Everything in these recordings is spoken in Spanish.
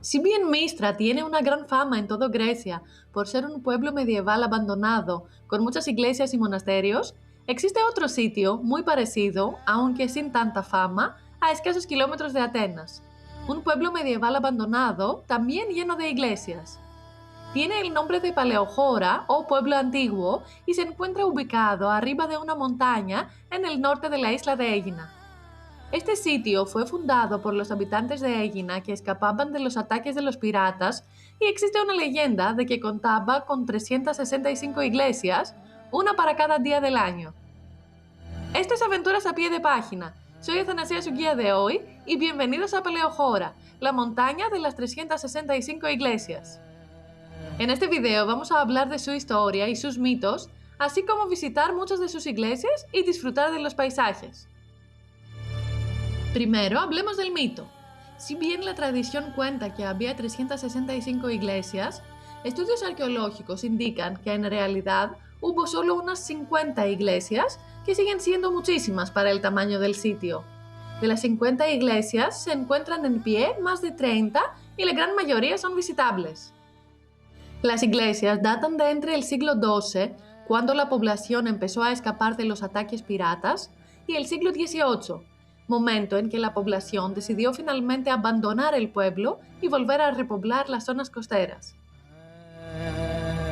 Si bien Mistra tiene una gran fama en toda Grecia por ser un pueblo medieval abandonado con muchas iglesias y monasterios, existe otro sitio muy parecido, aunque sin tanta fama, a escasos kilómetros de Atenas. Un pueblo medieval abandonado, también lleno de iglesias. Tiene el nombre de Paleógora o pueblo antiguo y se encuentra ubicado arriba de una montaña en el norte de la isla de Egina. Este sitio fue fundado por los habitantes de Egina que escapaban de los ataques de los piratas y existe una leyenda de que contaba con 365 iglesias, una para cada día del año. Esto es Aventuras a pie de página. Soy Athanasia, su guía de hoy, y bienvenidos a Paleógora, la montaña de las 365 iglesias. En este video vamos a hablar de su historia y sus mitos, así como visitar muchas de sus iglesias y disfrutar de los paisajes. Primero, hablemos del mito. Si bien la tradición cuenta que había 365 iglesias, estudios arqueológicos indican que en realidad hubo solo unas 50 iglesias, que siguen siendo muchísimas para el tamaño del sitio. De las 50 iglesias se encuentran en pie más de 30 y la gran mayoría son visitables. Las iglesias datan de entre el siglo XII, cuando la población empezó a escapar de los ataques piratas, y el siglo XVIII, momento en que la población decidió finalmente abandonar el pueblo y volver a repoblar las zonas costeras.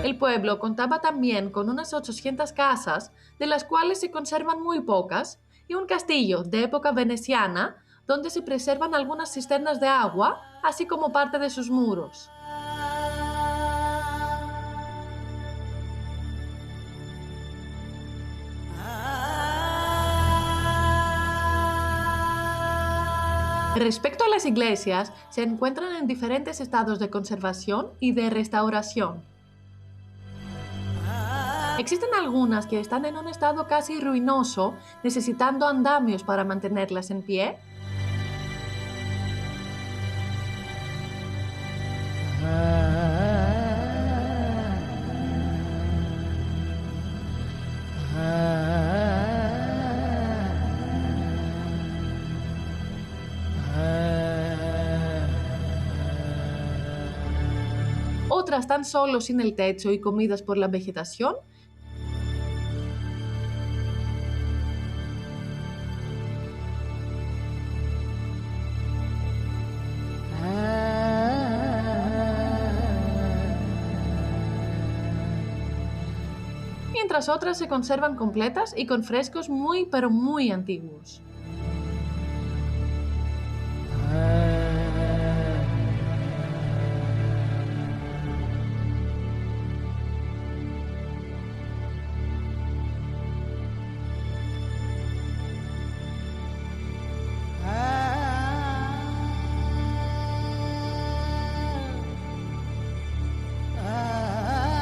El pueblo contaba también con unas 800 casas, de las cuales se conservan muy pocas, y un castillo de época veneciana, donde se preservan algunas cisternas de agua, así como parte de sus muros. Respecto a las iglesias, se encuentran en diferentes estados de conservación y de restauración. Existen algunas que están en un estado casi ruinoso, necesitando andamios para mantenerlas en pie. Otras tan solo sin el techo y comidas por la vegetación. Mientras otras se conservan completas y con frescos muy pero muy antiguos.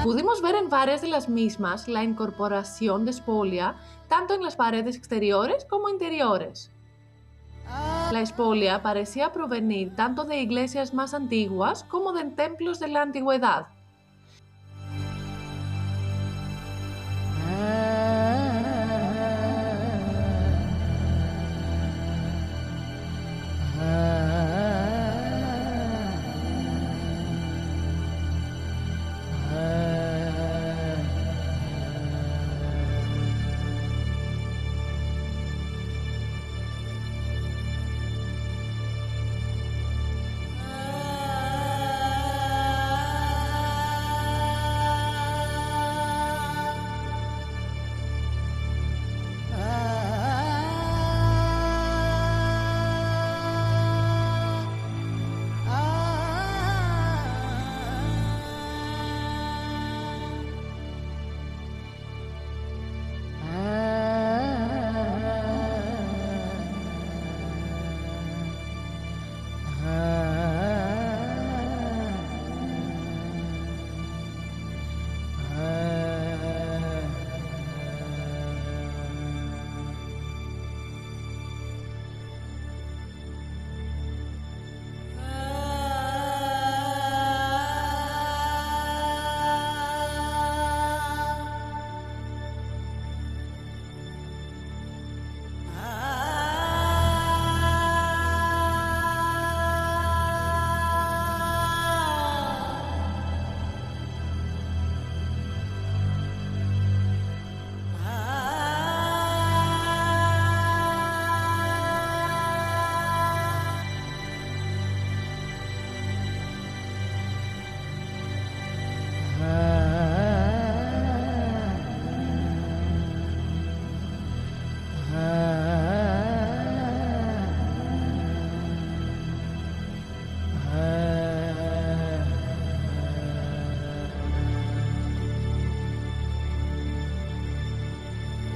Pudimos ver en varias de las mismas la incorporación de espolia, tanto en las paredes exteriores como interiores. La espolia parecía provenir tanto de iglesias más antiguas como de templos de la antigüedad.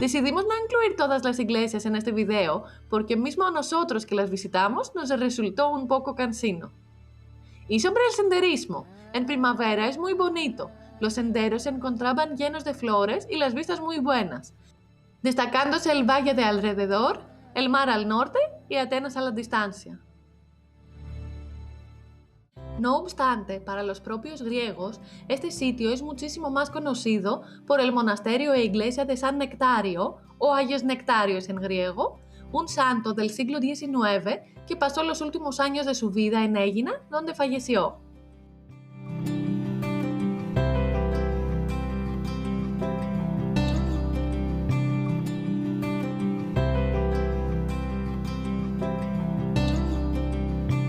Decidimos no incluir todas las iglesias en este video porque mismo a nosotros que las visitamos nos resultó un poco cansino. Y sobre el senderismo, en primavera es muy bonito. Los senderos se encontraban llenos de flores y las vistas muy buenas, destacándose el valle de alrededor, el mar al norte y Atenas a la distancia. No obstante, para los propios griegos, este sitio es muchísimo más conocido por el monasterio e iglesia de San Nectario, o Ayos Nectarios en griego, un santo del siglo XIX que pasó los últimos años de su vida en Aegina, donde falleció.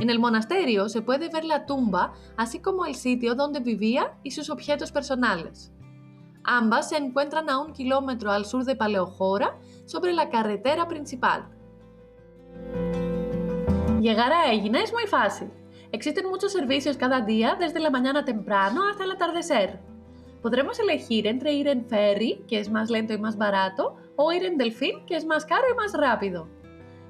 En el monasterio se puede ver la tumba, así como el sitio donde vivía y sus objetos personales. Ambas se encuentran a 1 kilómetro al sur de Paleógora, sobre la carretera principal. Llegar a Aegina es muy fácil. Existen muchos servicios cada día, desde la mañana temprano hasta el atardecer. Podremos elegir entre ir en ferry, que es más lento y más barato, o ir en delfín, que es más caro y más rápido.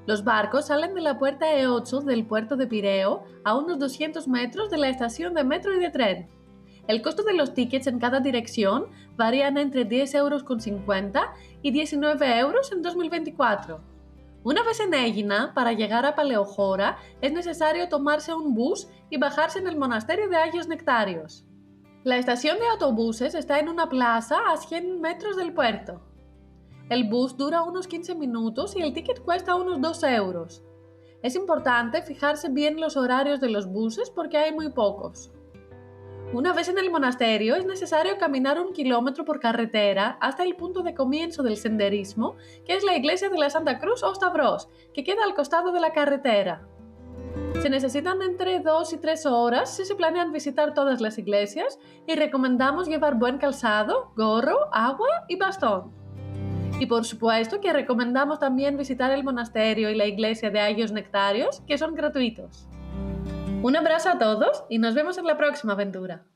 Los barcos salen de la puerta E8 del puerto de Pireo, a unos 200 metros de la estación de metro y de tren. El costo de los tickets en cada dirección varían entre 10,50 € y 19 € en 2024. Una vez en Aegina, para llegar a Paleógora, es necesario tomarse un bus y bajarse en el monasterio de Ayos Nectarios. La estación de autobuses está en una plaza a 100 metros del puerto. El bus dura unos 15 minutos y el ticket cuesta unos 2 €. Es importante fijarse bien los horarios de los buses porque hay muy pocos. Una vez en el monasterio es necesario caminar 1 kilómetro por carretera hasta el punto de comienzo del senderismo, que es la iglesia de la Santa Cruz o Stavros, que queda al costado de la carretera. Se necesitan entre 2 y 3 horas si se planean visitar todas las iglesias y recomendamos llevar buen calzado, gorro, agua y bastón. Y por supuesto que recomendamos también visitar el monasterio y la iglesia de Ayos Nectarios, que son gratuitos. Un abrazo a todos y nos vemos en la próxima aventura.